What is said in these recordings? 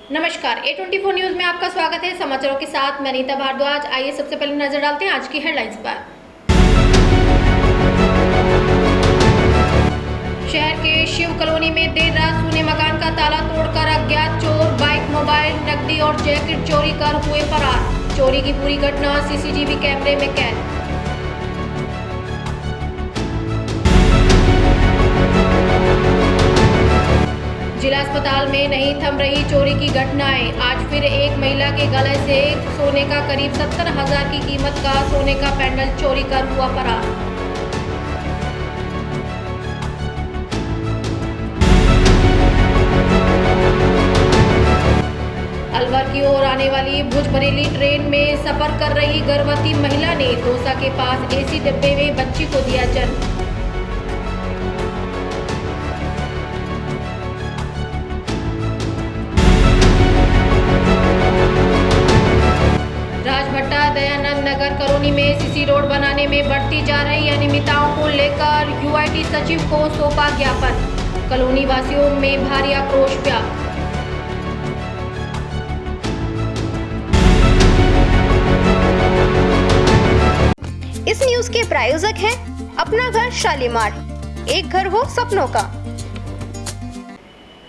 नमस्कार, A24 news में आपका स्वागत है। समाचारों के साथ मैं नीता भारद्वाज। आइए सबसे पहले नजर डालते हैं आज की हेडलाइंस पर। शहर के शिव कॉलोनी में देर रात सूने मकान का ताला तोड़कर अज्ञात चोर बाइक, मोबाइल, नकदी और जैकेट चोरी कर हुए फरार। चोरी की पूरी घटना सीसीटीवी कैमरे में कैद। जिला अस्पताल में नहीं थम रही चोरी की घटनाएं। आज फिर एक महिला के गले से सोने का करीब 70,000 की कीमत का सोने का पेंडल चोरी कर हुआ फरार। अलवर की ओर आने वाली भुज बरेली ट्रेन में सफर कर रही गर्भवती महिला ने दौसा के पास एसी डिब्बे में बच्ची को दिया जन्म। राजभट्टा दयानंद नगर कॉलोनी में सीसी रोड बनाने में बढ़ती जा रही अनियमितताओं को लेकर यूआईटी सचिव को सौंपा ज्ञापन। कॉलोनी वासियों में भारी आक्रोश व्याप्त। इस न्यूज के प्रायोजक हैं अपना घर शालीमार, एक घर हो सपनों का।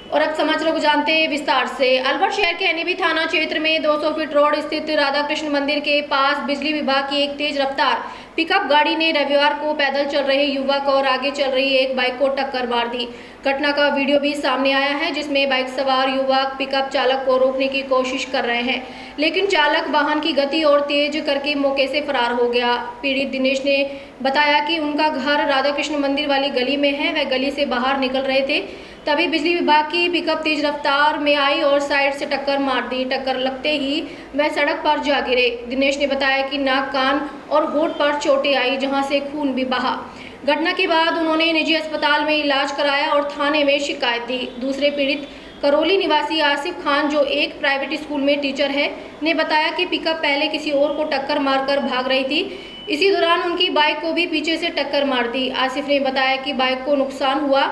और अब समाचारों को जानते हैं विस्तार से। अलवर शहर के एनएबी थाना क्षेत्र में 200 फीट रोड स्थित राधा कृष्ण मंदिर के पास बिजली विभाग की एक तेज रफ्तार पिकअप गाड़ी ने रविवार को पैदल चल रहे युवक और आगे चल रही एक बाइक को टक्कर मार दी। घटना का वीडियो भी सामने आया है, जिसमें बाइक सवार युवक पिकअप चालक को रोकने की कोशिश कर रहे हैं, लेकिन चालक वाहन की गति और तेज करके मौके से फरार हो गया। पीड़ित दिनेश ने बताया कि उनका घर राधा कृष्ण मंदिर वाली गली में है। वह गली से बाहर निकल रहे थे, तभी बिजली विभाग की पिकअप तेज रफ्तार में आई और साइड से टक्कर मार दी। टक्कर लगते ही वह सड़क पर जा गिरे। दिनेश ने बताया कि नाक, कान और होठ पर चोटें आई, जहां से खून भी बहा। घटना के बाद उन्होंने निजी अस्पताल में इलाज कराया और थाने में शिकायत दी। दूसरे पीड़ित करौली निवासी आसिफ खान, जो एक प्राइवेट स्कूल में टीचर है, ने बताया कि पिकअप पहले किसी और को टक्कर मारकर भाग रही थी। इसी दौरान उनकी बाइक को भी पीछे से टक्कर मार दी। आसिफ ने बताया कि बाइक को नुकसान हुआ,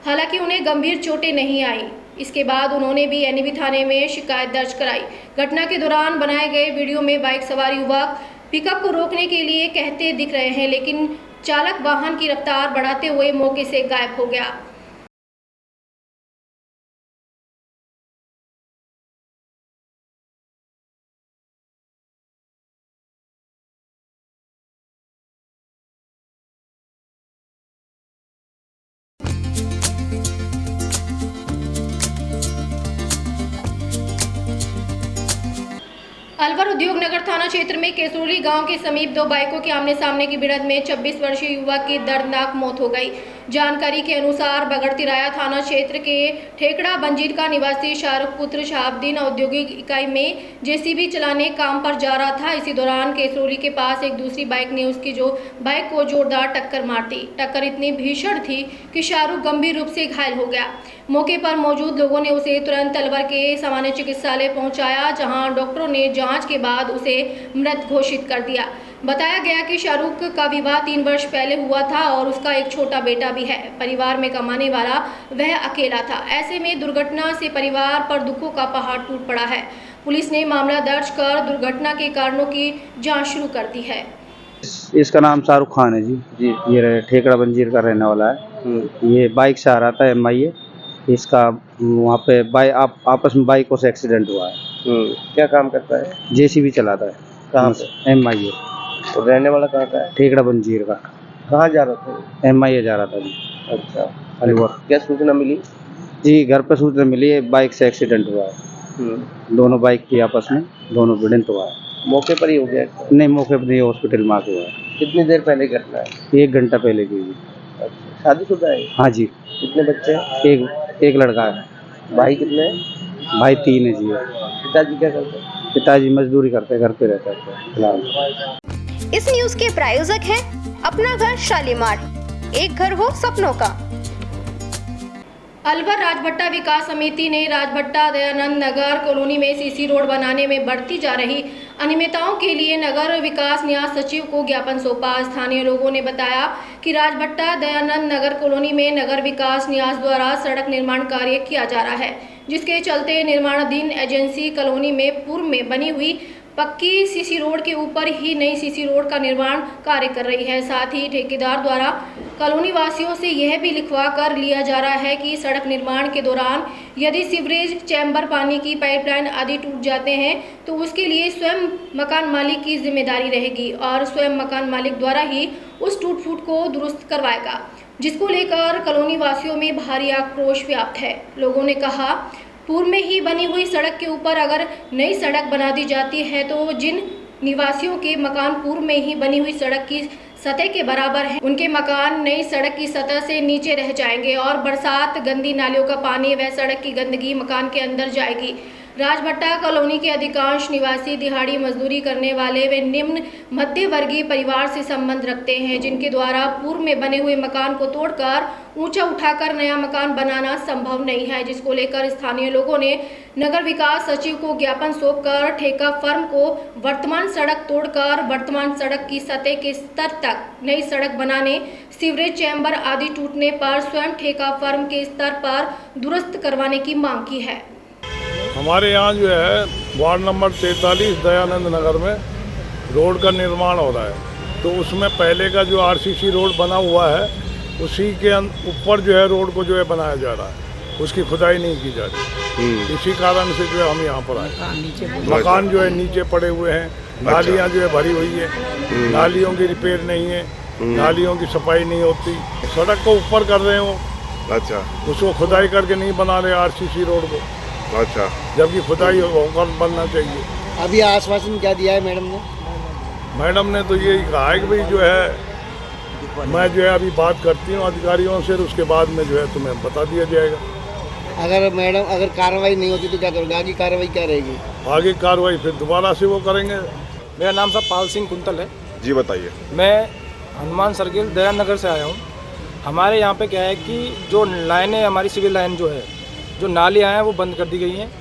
हालांकि उन्हें गंभीर चोटें नहीं आई। इसके बाद उन्होंने भी एनएबी थाने में शिकायत दर्ज कराई। घटना के दौरान बनाए गए वीडियो में बाइक सवार युवक पिकअप को रोकने के लिए कहते दिख रहे हैं, लेकिन चालक वाहन की रफ्तार बढ़ाते हुए मौके से गायब हो गया। अलवर उद्योग नगर थाना क्षेत्र में केसरोली गांव के समीप दो बाइकों के आमने सामने की भिड़ंत में 26 वर्षीय युवक की दर्दनाक मौत हो गई। जानकारी के अनुसार बगड़तिराया थाना क्षेत्र के ठेकड़ा बंजीर का निवासी शाहरुख पुत्र शहाबुद्दीन औद्योगिक इकाई में जेसीबी चलाने काम पर जा रहा था। इसी दौरान केसरोली के पास एक दूसरी बाइक ने उसकी बाइक को जोरदार टक्कर मार दी। टक्कर इतनी भीषण थी कि शाहरुख गंभीर रूप से घायल हो गया। मौके पर मौजूद लोगों ने उसे तुरंत अलवर के सामान्य चिकित्सालय पहुंचाया, जहां डॉक्टरों ने जांच के बाद उसे मृत घोषित कर दिया। बताया गया कि शाहरुख का विवाह 3 वर्ष पहले हुआ था और उसका एक छोटा बेटा भी है। परिवार में कमाने वाला वह अकेला था। ऐसे में दुर्घटना से परिवार पर दुखों का पहाड़ टूट पड़ा है। पुलिस ने मामला दर्ज कर दुर्घटना के कारणों की जांच शुरू कर दी है। इसका नाम शाहरुख खान है जी। ये ठेकड़ा बंजीर का रहने वाला है। ये बाइक से आ रहा था MIA। इसका वहाँ पे आपस में बाइकों से एक्सीडेंट हुआ है। क्या काम करता है? JCB चलाता है। कहाँ पे? MIA। तो रहने वाला कहाँ का है? ठेकड़ा बंजीर का। कहाँ जा रहा था? MIA जा रहा था जी। अच्छा, अलवर। क्या सूचना मिली? जी, घर पे सूचना मिली है, बाइक से एक्सीडेंट हुआ है। दोनों बाइक की आपस में दोनों भिड़ंत हुआ है। मौके पर ही हो गया? नहीं, मौके पर नहीं, हॉस्पिटल में आके हुआ है। कितनी देर पहले घटना है? 1 घंटा पहले की जी। अच्छा, शादीशुदा है? हाँ जी। कितने बच्चे हैं? एक लड़का है। भाई कितने हैं? भाई 3 है जी। पिताजी क्या करते हैं? पिताजी मजदूरी करते हैं, घर पे रहते हैं फिलहाल। इस न्यूज के प्रायोजक हैं अपना घर शालीमार, एक घर हो सपनों का। अलवर राजभट्टा विकास समिति ने राजभट्टा दयानंद नगर कॉलोनी में सीसी रोड बनाने में बढ़ती जा रही अनियमितताओं के लिए नगर विकास न्यास सचिव को ज्ञापन सौंपा। स्थानीय लोगों ने बताया कि राजभट्टा दयानंद नगर कॉलोनी में नगर विकास न्यास द्वारा सड़क निर्माण कार्य किया जा रहा है। जिसके चलते निर्माणाधीन एजेंसी कॉलोनी में पूर्व में बनी हुई पक्की सीसी रोड के ऊपर ही नई सीसी रोड का निर्माण कार्य कर रही है। साथ ही ठेकेदार द्वारा कॉलोनी वासियों से यह भी लिखवा कर लिया जा रहा है कि सड़क निर्माण के दौरान यदि सीवरेज चैम्बर, पानी की पाइपलाइन आदि टूट जाते हैं तो उसके लिए स्वयं मकान मालिक की जिम्मेदारी रहेगी और स्वयं मकान मालिक द्वारा ही उस टूट फूट को दुरुस्त करवाएगा, जिसको लेकर कॉलोनी वासियों में भारी आक्रोश व्याप्त है। लोगों ने कहा, पूर्व में ही बनी हुई सड़क के ऊपर अगर नई सड़क बना दी जाती है तो जिन निवासियों के मकान पूर्व में ही बनी हुई सड़क की सतह के बराबर हैं, उनके मकान नई सड़क की सतह से नीचे रह जाएंगे और बरसात, गंदी नालियों का पानी व सड़क की गंदगी मकान के अंदर जाएगी। राजभट्टा कॉलोनी के अधिकांश निवासी दिहाड़ी मजदूरी करने वाले व निम्न मध्य वर्गीय परिवार से संबंध रखते हैं, जिनके द्वारा पूर्व में बने हुए मकान को तोड़कर ऊंचा उठाकर नया मकान बनाना संभव नहीं है, जिसको लेकर स्थानीय लोगों ने नगर विकास सचिव को ज्ञापन सौंपकर ठेका फर्म को वर्तमान सड़क तोड़कर वर्तमान सड़क की सतह के स्तर तक नई सड़क बनाने, सीवरेज चैम्बर आदि टूटने पर स्वयं ठेका फर्म के स्तर पर दुरुस्त करवाने की मांग की है। हमारे यहाँ जो है वार्ड नंबर 43 दयानंद नगर में रोड का निर्माण हो रहा है, तो उसमें पहले का जो आरसीसी रोड बना हुआ है उसी के ऊपर जो है रोड को जो है बनाया जा रहा है, उसकी खुदाई नहीं की जा रही। इसी कारण से जो है हम यहाँ पर आए। मकान जो है नीचे पड़े हुए हैं, नालियाँ जो है भरी हुई है, नालियों की रिपेयर नहीं है, नालियों की सफाई नहीं होती, सड़क को ऊपर कर रहे हो। अच्छा, उसको खुदाई करके नहीं बना रहे आरसीसी रोड को। अच्छा, जबकि खुदाई होकर बनना चाहिए। अभी आश्वासन क्या दिया है मैडम ने? मैडम ने तो यही कहा है कि भाई जो है मैं जो है अभी बात करती हूँ अधिकारियों से, उसके बाद में जो है तुम्हें बता दिया जाएगा। अगर मैडम अगर कार्रवाई नहीं होती तो क्या करोगे? आगे कार्रवाई क्या रहेगी? आगे कार्रवाई फिर दोबारा से वो करेंगे। मेरा नाम साहब पाल सिंह कुंतल है। जी बताइए। मैं हनुमान सर्किल दयानंद नगर से आया हूँ। हमारे यहाँ पे क्या है कि जो लाइनें, हमारी सिविल लाइन जो है, जो नालियाँ हैं वो बंद कर दी गई हैं।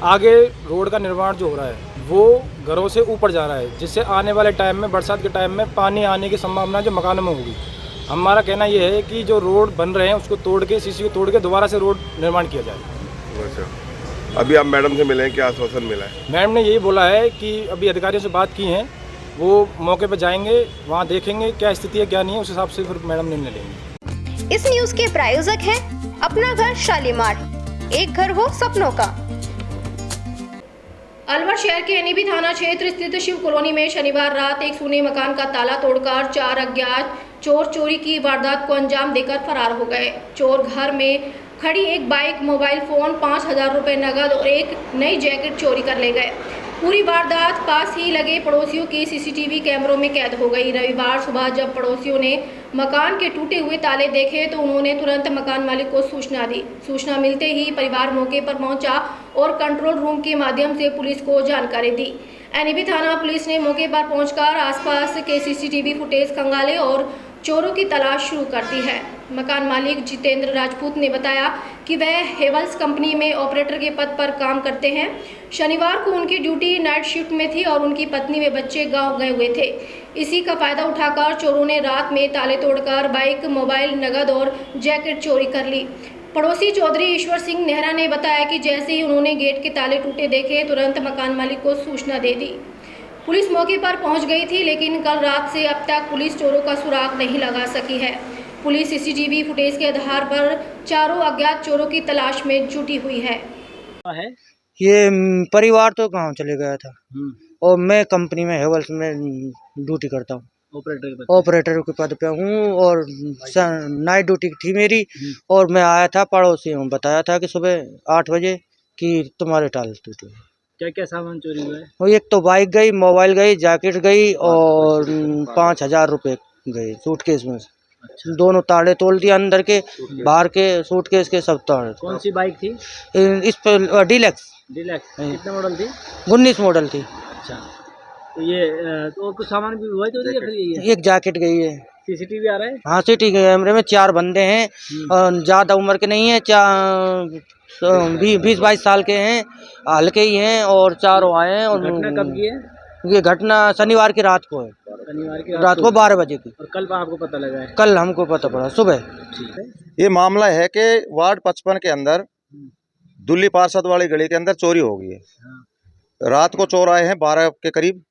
आगे रोड का निर्माण जो हो रहा है वो घरों से ऊपर जा रहा है, जिससे आने वाले टाइम में, बरसात के टाइम में पानी आने की संभावना जो मकानों में होगी। हमारा कहना ये है कि जो रोड बन रहे हैं उसको तोड़ के, सीसी को तोड़ के दोबारा से रोड निर्माण किया जाए। अच्छा, अभी आप मैडम से मिले हैं, क्या आश्वासन मिला है? मैडम ने यही बोला है कि अभी अधिकारियों से बात की हैं, वो मौके पर जाएंगे, वहाँ देखेंगे क्या स्थिति है क्या नहीं है, उस हिसाब से फिर मैडम निर्णय लेंगे। इस न्यूज के प्रायोजक हैं अपना घर शालीमार, एक घर हो सपनों का। अलवर शहर के एनएबी थाना क्षेत्र स्थित शिव कॉलोनी में शनिवार रात एक सोने मकान का ताला तोड़कर 4 अज्ञात चोर चोरी की वारदात को अंजाम देकर फरार हो गए। चोर घर में खड़ी एक बाइक, मोबाइल फोन, 5,000 रुपए नगद और एक नई जैकेट चोरी कर ले गए। पूरी वारदात पास ही लगे पड़ोसियों के सीसीटीवी कैमरों में कैद हो गई। रविवार सुबह जब पड़ोसियों ने मकान के टूटे हुए ताले देखे तो उन्होंने तुरंत मकान मालिक को सूचना दी। सूचना मिलते ही परिवार मौके पर पहुंचा और कंट्रोल रूम के माध्यम से पुलिस को जानकारी दी। एनएबी थाना पुलिस ने मौके पर पहुंचकर आसपास के सीसीटीवी फुटेज खंगाले और चोरों की तलाश शुरू कर दी है। मकान मालिक जितेंद्र राजपूत ने बताया कि वह हेवल्स कंपनी में ऑपरेटर के पद पर काम करते हैं। शनिवार को उनकी ड्यूटी नाइट शिफ्ट में थी और उनकी पत्नी व बच्चे गांव गए हुए थे। इसी का फायदा उठाकर चोरों ने रात में ताले तोड़कर बाइक, मोबाइल, नगद और जैकेट चोरी कर ली। पड़ोसी चौधरी ईश्वर सिंह नेहरा ने बताया कि जैसे ही उन्होंने गेट के ताले टूटे देखे, तुरंत मकान मालिक को सूचना दे दी। पुलिस मौके पर पहुंच गई थी, लेकिन कल रात से अब तक पुलिस चोरों का सुराग नहीं लगा सकी है। पुलिस सीसीटीवी फुटेज के आधार पर चारों अज्ञात चोरों की तलाश में जुटी हुई है। ये परिवार तो गांव चले गया था और मैं कंपनी में हेवल्स में ड्यूटी करता हूँ, ऑपरेटर के पद पे हूँ और नाइट ड्यूटी थी मेरी। और मैं आया था, पड़ोसियों ने बताया था कि सुबह 8 बजे कि तुम्हारे ताले टूटे। क्या क्या सामान चोरी हुआ है? और एक तो बाइक गई, मोबाइल गई, जैकेट गई और 5,000 रुपये गए सूटकेस में। दोनों ताले तोड़ दिए, अंदर के बाहर के सूटकेस के सब ताले। कौन सी बाइक थी? इस पर डिलक्स कितने मॉडल थी? 19 मॉडल थी। अच्छा, तो ये तो और कुछ सामान भी हुआ तो फिर ये एक जैकेट गई है। सीसीटीवी आ रहा है? हाँ, सिटी कैमरे में 4 बंदे हैं, ज़्यादा उम्र के नहीं है, 20-22 साल के हैं, हल्के ही हैं और चारों आए हैं। और घटना कब की है? ये घटना शनिवार की रात को है, शनिवार की रात को 12 बजे की। और कल आपको पता लगा है? कल हमको पता पड़ा सुबह। ये मामला है कि वार्ड 55 के अंदर दुल्ली पार्षद वाली गली के अंदर चोरी हो गई है। रात को चोर आए हैं 12 के करीब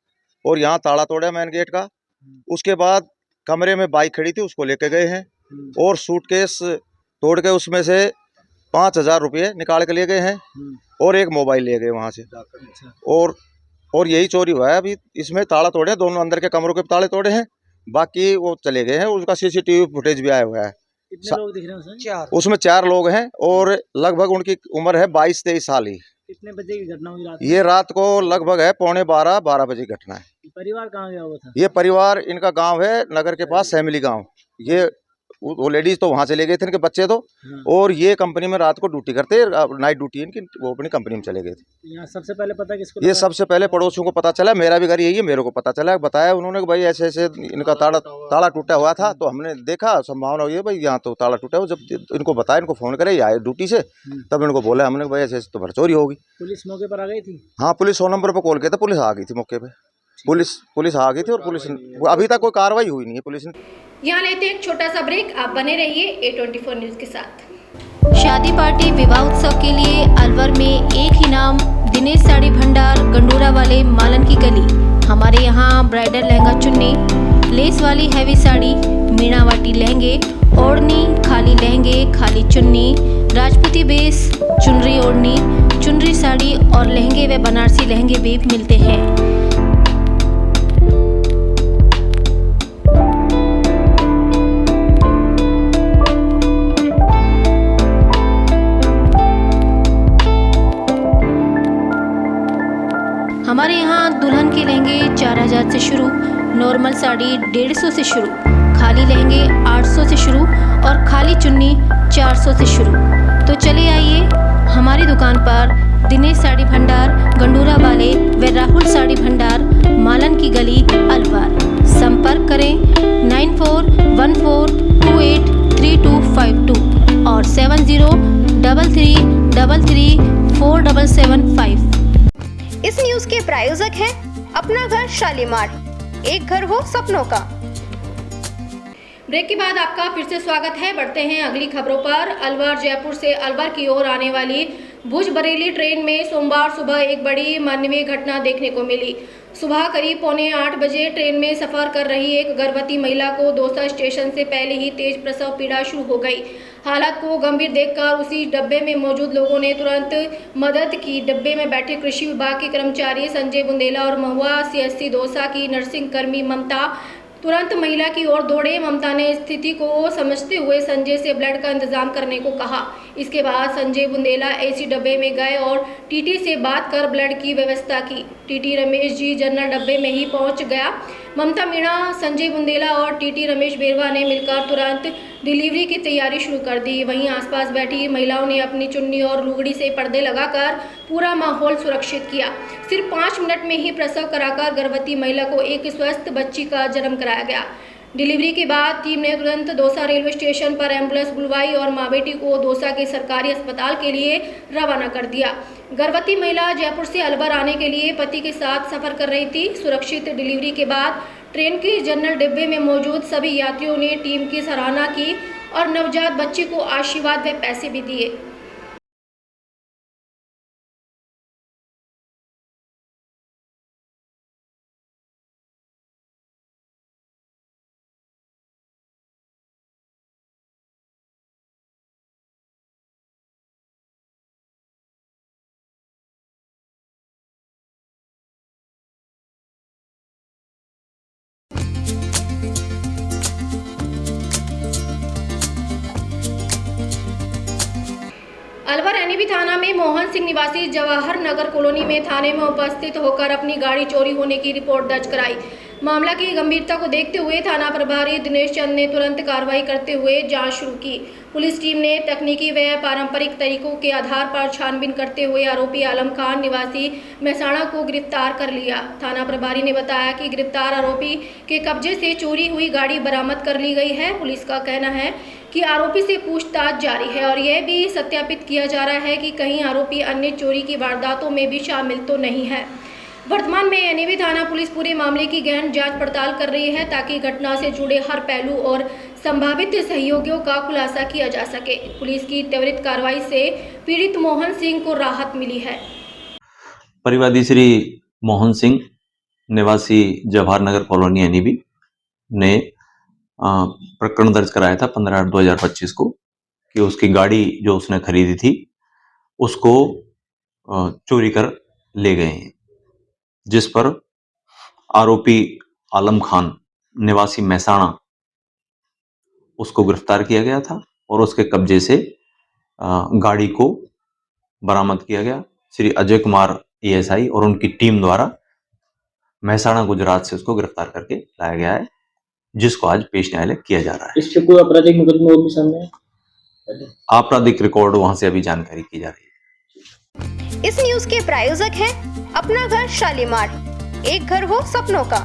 और यहाँ ताला तोड़ा मेन गेट का। उसके बाद कमरे में बाइक खड़ी थी, उसको लेके गए हैं और सूटकेस तोड़ के उसमें से 5,000 रुपये निकाल के ले गए हैं और एक मोबाइल ले गए वहाँ से। और यही चोरी हुआ है। अभी इसमें ताला तोड़े, दोनों अंदर के कमरों के ताले तोड़े हैं, बाकी वो चले गए हैं। उसका CCTV फुटेज भी आया हुआ है। कितने लोग दिख रहे हैं उसमें? उसमें 4 लोग हैं और लगभग उनकी उम्र है 22-23 साल ही। कितने बजे की घटना हुई रात? ये रात को लगभग है 12:45 बजे की घटना है। परिवार कहाँ गया हुआ था? ये परिवार, इनका गांव है नगर के पास सैमिली गांव। ये वो लेडीज तो वहां चले गए थे, इनके बच्चे तो, और ये कंपनी में रात को ड्यूटी करते, नाइट ड्यूटी इनकी, वो अपनी कंपनी में चले गए थे। यहाँ सबसे पहले पता किसको? ये सबसे पहले पड़ोसियों को पता चला। मेरा भी घर यही है, मेरे को पता चला, बताया उन्होंने कि भाई ऐसे ऐसे इनका ताला टूटा हुआ था। तो हमने देखा, संभावना हुई है भाई यहाँ तो ताला टूटा हुआ। जब इनको बताया, इनको फ़ोन करे, आए ड्यूटी से, तब इनको बोला हमने भाई ऐसे ऐसे तो भरचोरी होगी। पुलिस मौके पर आ गई थी? हाँ, पुलिस 100 नंबर पर कॉल किया था, पुलिस आ गई थी मौके पर। पुलिस आ गई थी और पुलिस अभी तक कोई कार्रवाई हुई नहीं है पुलिस ने। यहाँ लेते हैं एक छोटा सा ब्रेक, आप बने रहिए A24 न्यूज के साथ। शादी पार्टी विवाह उत्सव के लिए अलवर में एक ही नाम, दिनेश साड़ी भंडार, गंडूरा वाले, मालन की गली। हमारे यहाँ ब्राइडल लहंगा चुन्नी, लेस वाली हैवी साड़ी, मीनावाटी लहंगे, ओढ़नी, खाली लहंगे, खाली चुन्नी, राजपूती बेस, चुनरी ओढ़नी, चुनरी साड़ी और लहंगे व बनारसी लहंगे भी मिलते हैं। हमारे यहाँ दुल्हन के लहंगे 4,000 से शुरू, नॉर्मल साड़ी 150 से शुरू, खाली लहंगे 800 से शुरू और खाली चुन्नी 400 से शुरू। तो चले आइए हमारी दुकान पर, दिनेश साड़ी भंडार, गंडूरा वाले व राहुल साड़ी भंडार, मालन की गली, अलवर। संपर्क करें 9414283252 और 7033334775। इस न्यूज के प्रायोजक हैं अपना घर शालीमार, एक घर हो सपनों का। ब्रेक के बाद आपका फिर से स्वागत है। बढ़ते हैं अगली खबरों पर। अलवर जयपुर से अलवर की ओर आने वाली भुज बरेली ट्रेन में सोमवार सुबह एक बड़ी मानवीय घटना देखने को मिली। सुबह करीब 7:45 बजे ट्रेन में सफर कर रही एक गर्भवती महिला को दौसा स्टेशन से पहले ही तेज प्रसव पीड़ा शुरू हो गई। हालत को गंभीर देखकर उसी डब्बे में मौजूद लोगों ने तुरंत मदद की। डब्बे में बैठे कृषि विभाग के कर्मचारी संजय बुंदेला और महुआ CSC दौसा की नर्सिंग कर्मी ममता तुरंत महिला की ओर दौड़े। ममता ने स्थिति को समझते हुए संजय से ब्लड का इंतजाम करने को कहा। इसके बाद संजय बुंदेला AC डब्बे में गए और TT से बात कर ब्लड की व्यवस्था की। TT रमेश जी जनरल डब्बे में ही पहुंच गया। ममता मीणा, संजय बुंदेला और TT रमेश बेरवा ने मिलकर तुरंत डिलीवरी की तैयारी शुरू कर दी। वहीं आसपास बैठी महिलाओं ने अपनी चुन्नी और लुगड़ी से पर्दे लगाकर पूरा माहौल सुरक्षित किया। सिर्फ 5 मिनट में ही प्रसव कराकर गर्भवती महिला को एक स्वस्थ बच्ची का जन्म कराया गया। डिलीवरी के बाद टीम ने तुरंत दौसा रेलवे स्टेशन पर एम्बुलेंस बुलवाई और मां बेटी को दौसा के सरकारी अस्पताल के लिए रवाना कर दिया। गर्भवती महिला जयपुर से अलवर आने के लिए पति के साथ सफर कर रही थी। सुरक्षित डिलीवरी के बाद ट्रेन के जनरल डिब्बे में मौजूद सभी यात्रियों ने टीम की सराहना की और नवजात बच्ची को आशीर्वाद व पैसे भी दिए। अलवर NAB थाना में मोहन सिंह निवासी जवाहर नगर कॉलोनी में थाने में उपस्थित होकर अपनी गाड़ी चोरी होने की रिपोर्ट दर्ज कराई। मामला की गंभीरता को देखते हुए थाना प्रभारी दिनेश चंद ने तुरंत कार्रवाई करते हुए जांच शुरू की। पुलिस टीम ने तकनीकी व पारंपरिक तरीकों के आधार पर छानबीन करते हुए आरोपी आलम खान निवासी मेहसाणा को गिरफ्तार कर लिया। थाना प्रभारी ने बताया कि गिरफ्तार आरोपी के कब्जे से चोरी हुई गाड़ी बरामद कर ली गई है। पुलिस का कहना है कि आरोपी से पूछताछ जारी है और यह भी सत्यापित किया जा रहा है कि कहीं आरोपी अन्य चोरी की वारदातों में भी शामिल तो नहीं है। वर्तमान में NAB थाना पुलिस पूरे मामले की गहन जांच पड़ताल कर रही है ताकि घटना से जुड़े हर पहलू और संभावित सहयोगियों का खुलासा किया जा सके। पुलिस की त्वरित कार्रवाई से पीड़ित मोहन सिंह को राहत मिली है। परिवादी श्री मोहन सिंह निवासी जवाहर नगर कॉलोनी एनईबी ने प्रकरण दर्ज कराया था 15/8/2025 को कि उसकी गाड़ी जो उसने खरीदी थी उसको चोरी कर ले गए हैं, जिस पर आरोपी आलम खान निवासी महसाणा उसको गिरफ्तार किया गया था और उसके कब्जे से गाड़ी को बरामद किया गया। श्री अजय कुमार एएसआई और उनकी टीम द्वारा महसाणा गुजरात से उसको गिरफ्तार करके लाया गया है, जिसको आज पेश न्यायालय किया जा रहा है। इस पे कोई आपराधिक मुकदमा और भी सामने है? आपराधिक रिकॉर्ड वहां से अभी जानकारी की जा रही है। इस न्यूज के प्रायोजक हैं अपना घर शालीमार, एक घर हो सपनों का।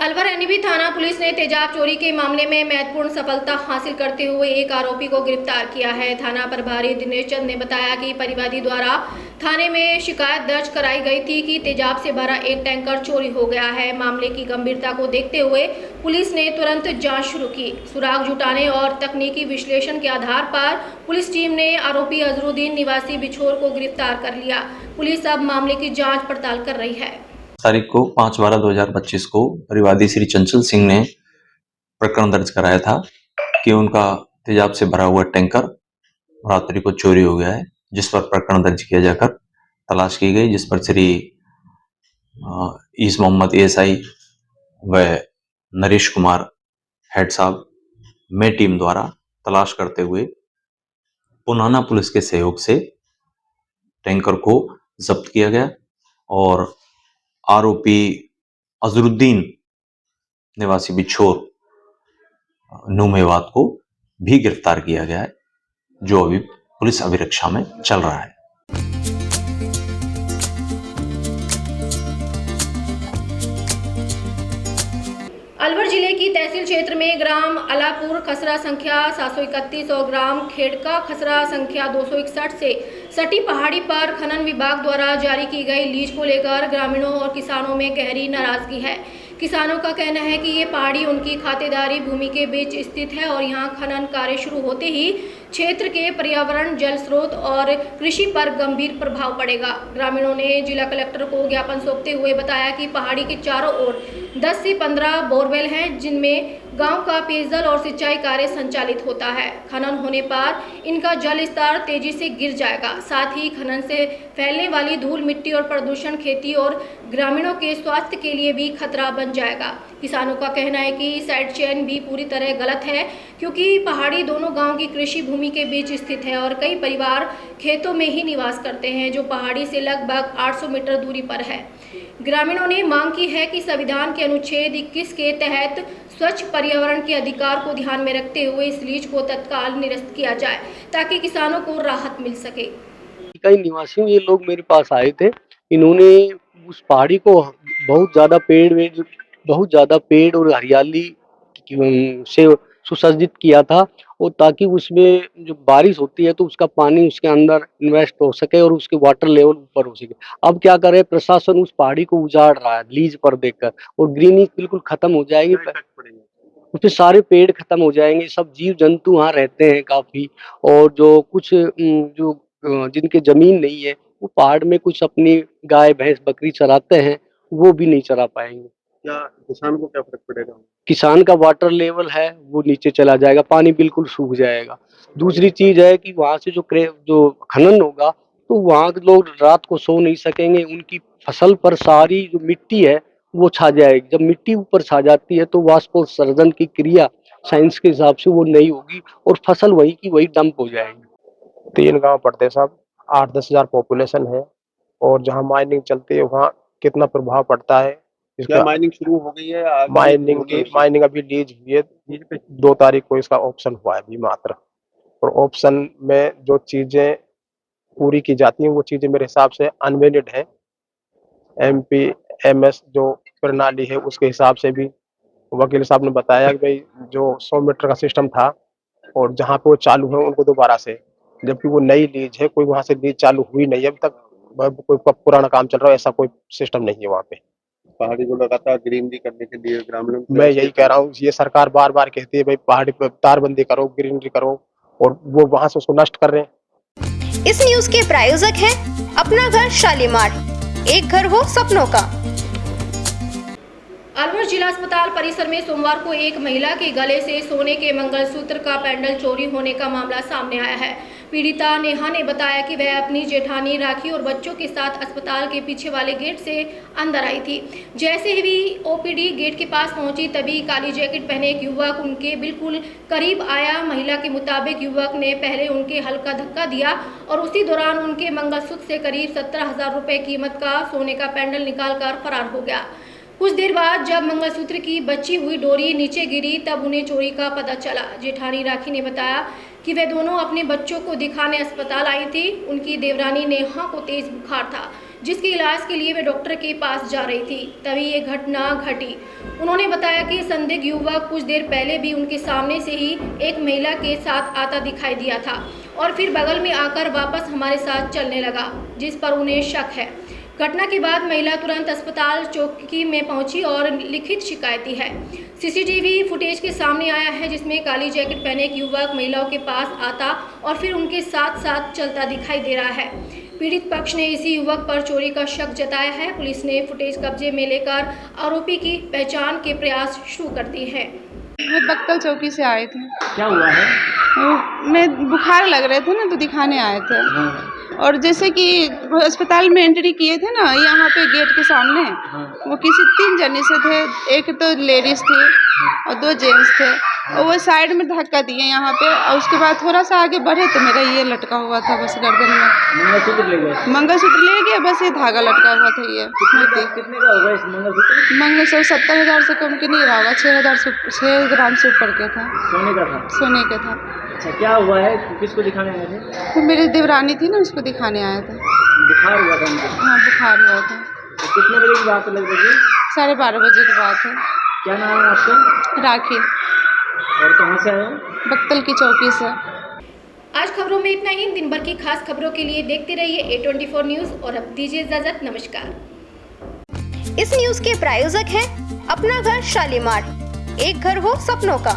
अलवर एनईबी थाना पुलिस ने तेजाब चोरी के मामले में महत्वपूर्ण सफलता हासिल करते हुए एक आरोपी को गिरफ्तार किया है। थाना प्रभारी दिनेश चंद ने बताया कि परिवादी द्वारा थाने में शिकायत दर्ज कराई गई थी कि तेजाब से भरा एक टैंकर चोरी हो गया है। मामले की गंभीरता को देखते हुए पुलिस ने तुरंत जांच शुरू की। सुराग जुटाने और तकनीकी विश्लेषण के आधार पर पुलिस टीम ने आरोपी अजरुद्दीन निवासी बिछोर को गिरफ्तार कर लिया। पुलिस अब मामले की जाँच पड़ताल कर रही है। तारीख को 5/12/2025 को परिवादी श्री चंचल सिंह ने प्रकरण दर्ज कराया था कि उनका तेजाब से भरा हुआ टैंकर रात्रि को चोरी हो गया है, जिस पर प्रकरण दर्ज किया जाकर तलाश की गई, जिस पर श्री ईस मोहम्मद एएसआई व नरेश कुमार हेड साहब में टीम द्वारा तलाश करते हुए पुनाना पुलिस के सहयोग से टैंकर को जब्त किया गया और आरोपी अजरुद्दीन निवासी बिछोर नुमेवात को भी गिरफ्तार किया गया है, जो अभी पुलिस अभिरक्षा में चल रहा है। अलवर जिले की तहसील क्षेत्र में ग्राम अलापुर खसरा संख्या 731 और ग्राम खेड़का खसरा संख्या 261 से सटी पहाड़ी पर खनन विभाग द्वारा जारी की गई लीज को लेकर ग्रामीणों और किसानों में गहरी नाराजगी है। किसानों का कहना है कि ये पहाड़ी उनकी खातेदारी भूमि के बीच स्थित है और यहाँ खनन कार्य शुरू होते ही क्षेत्र के पर्यावरण, जल स्रोत और कृषि पर गंभीर प्रभाव पड़ेगा। ग्रामीणों ने जिला कलेक्टर को ज्ञापन सौंपते हुए बताया कि पहाड़ी के चारों ओर 10 से 15 बोरवेल हैं, जिनमें गांव का पेयजल और सिंचाई कार्य संचालित होता है। खनन होने पर इनका जल स्तर तेजी से गिर जाएगा। साथ ही खनन से फैलने वाली धूल, मिट्टी और प्रदूषण खेती और ग्रामीणों के स्वास्थ्य के लिए भी खतरा बन जाएगा। किसानों का कहना है कि साइड चेन भी पूरी तरह गलत है, क्योंकि पहाड़ी दोनों गांव की कृषि भूमि के बीच स्थित है और कई परिवार खेतों में ही निवास करते हैं, जो पहाड़ी से लगभग 800 मीटर दूरी पर है। ग्रामीणों ने मांग की है कि संविधान के अनुच्छेद 21 के तहत स्वच्छ पर्यावरण के अधिकार को ध्यान में रखते हुए इस लीज को तत्काल निरस्त किया जाए, ताकि किसानों को राहत मिल सके। कई निवासियों ये लोग मेरे पास आए थे, इन्होंने उस पहाड़ी को बहुत ज़्यादा पेड़ और हरियाली से सुसज्जित किया था, और ताकि उसमें जो बारिश होती है तो उसका पानी उसके अंदर इन्वेस्ट हो सके और उसके वाटर लेवल ऊपर हो सके। अब क्या करे, प्रशासन उस पहाड़ी को उजाड़ रहा है लीज पर देकर, और ग्रीनरी बिल्कुल खत्म हो जाएगी, उसपे सारे पेड़ खत्म हो जाएंगे, सब जीव जंतु वहाँ रहते हैं काफी, और जो कुछ जिनके जमीन नहीं है वो पहाड़ में कुछ अपनी गाय भैंस बकरी चराते हैं, वो भी नहीं चरा पाएंगे। क्या किसान को क्या फर्क पड़ेगा? किसान का वाटर लेवल है वो नीचे चला जाएगा, पानी बिल्कुल सूख जाएगा। दूसरी चीज है कि वहां से जो खनन होगा तो वहां के लोग रात को सो नहीं सकेंगे, उनकी फसल पर सारी जो मिट्टी है वो छा जाएगी। जब मिट्टी ऊपर छा जाती है तो वाष्पोत्सर्जन की क्रिया साइंस के हिसाब से वो नहीं होगी और फसल वही की वही डंप हो जाएगी। 3 गांव पड़ते हैं साहब, 8-10 हजार पॉपुलेशन है, और जहाँ माइनिंग चलती है वहाँ कितना प्रभाव पड़ता है। क्या माइनिंग शुरू हो गई है? माइनिंग अभी लीज हुई है, 2 तारीख को इसका ऑप्शन हुआ है अभी मात्र, और ऑप्शन में जो चीजें पूरी की जाती हैं वो चीजें मेरे हिसाब से अनवैलिड है। MPMS जो प्रणाली है उसके हिसाब से भी वकील साहब ने बताया कि भाई जो 100 मीटर का सिस्टम था और जहाँ पे वो चालू है उनको दोबारा से, जबकि वो नई लीज है, कोई वहाँ से लीज चालू हुई नहीं है अभी तक, कोई पुराना काम चल रहा है, ऐसा कोई सिस्टम नहीं है वहाँ पे। पहाड़ी को लगातार ग्रीनरी करने के लिए ग्रामीणों को मैं यही कह रहा हूँ, ये सरकार बार बार कहती है भाई पहाड़ी पर तारबंदी करो, ग्रीनरी करो, और वो वहां से उसको नष्ट कर रहे हैं। इस न्यूज के प्रायोजक हैं अपना घर शालीमार, एक घर हो सपनों का। अलवर जिला अस्पताल परिसर में सोमवार को एक महिला के गले से सोने के मंगलसूत्र का पेंडल चोरी होने का मामला सामने आया है। पीड़िता नेहा ने बताया कि वह अपनी जेठानी राखी और बच्चों के साथ अस्पताल के पीछे वाले गेट से अंदर आई थी। जैसे ही ओपीडी गेट के पास पहुंची तभी काली जैकेट पहने एक युवक उनके बिल्कुल करीब आया। महिला के मुताबिक युवक ने पहले उनके हल्का धक्का दिया और उसी दौरान उनके मंगलसूत्र से करीब 17,000 रुपये कीमत का सोने का पेंडल निकालकर फरार हो गया। कुछ देर बाद जब मंगलसूत्र की बची हुई डोरी नीचे गिरी तब उन्हें चोरी का पता चला। जेठानी राखी ने बताया कि वे दोनों अपने बच्चों को दिखाने अस्पताल आई थी। उनकी देवरानी नेहा को तेज बुखार था, जिसके इलाज के लिए वे डॉक्टर के पास जा रही थी, तभी ये घटना घटी। उन्होंने बताया कि संदिग्ध युवक कुछ देर पहले भी उनके सामने से ही एक महिला के साथ आता दिखाई दिया था और फिर बगल में आकर वापस हमारे साथ चलने लगा, जिस पर उन्हें शक है। घटना के बाद महिला तुरंत अस्पताल चौकी में पहुंची और लिखित शिकायत दी है। सीसीटीवी फुटेज के सामने आया है, जिसमें काली जैकेट पहने एक युवक महिलाओं के पास आता और फिर उनके साथ साथ चलता दिखाई दे रहा है। पीड़ित पक्ष ने इसी युवक पर चोरी का शक जताया है। पुलिस ने फुटेज कब्जे में लेकर आरोपी की पहचान के प्रयास शुरू कर दिए हैं। मैं बक्कल चौकी से आए थे। क्या हुआ है? मैं बुखार लग रहे थे ना, तो दिखाने आए थे। और जैसे कि अस्पताल में एंट्री किए थे ना, यहाँ पे गेट के सामने वो किसी 3 जने से थे, एक तो लेडीज थी और 2 जेंट्स थे, और वो साइड में धक्का दिए यहाँ पे। और उसके बाद थोड़ा सा आगे बढ़े तो मेरा ये लटका हुआ था बस गर्दन में। मंगलसूत्र ले गए? मंगलसूत्र ले गया, बस ये धागा लटका हुआ था। ये कितने का होगा इस मंगलसूत्र? मंगलसूत्र 70,000 से कम के नहीं रहा होगा, 6 ग्राम से ऊपर के था। सोने का था? सोने का था। अच्छा, क्या हुआ है? किसको दिखाने आए थे? तो मेरी देवरानी थी ना, उसको दिखाने आया था। बुखार हुआ था उनको? हाँ, बुखार हुआ था। तो कितने बजे की बात है लगभग? 12:30 बजे की बात है। क्या नाम है आपका? राखी। और कहाँ से आए हो? बक्तल की चौकी से। आज खबरों में इतना ही। दिन भर की खास खबरों के लिए देखते रहिए A24 न्यूज़ और अब दीजिए इजाजत। नमस्कार। इस न्यूज के प्रायोजक हैं अपना घर शालीमार, एक घर हो सपनों का।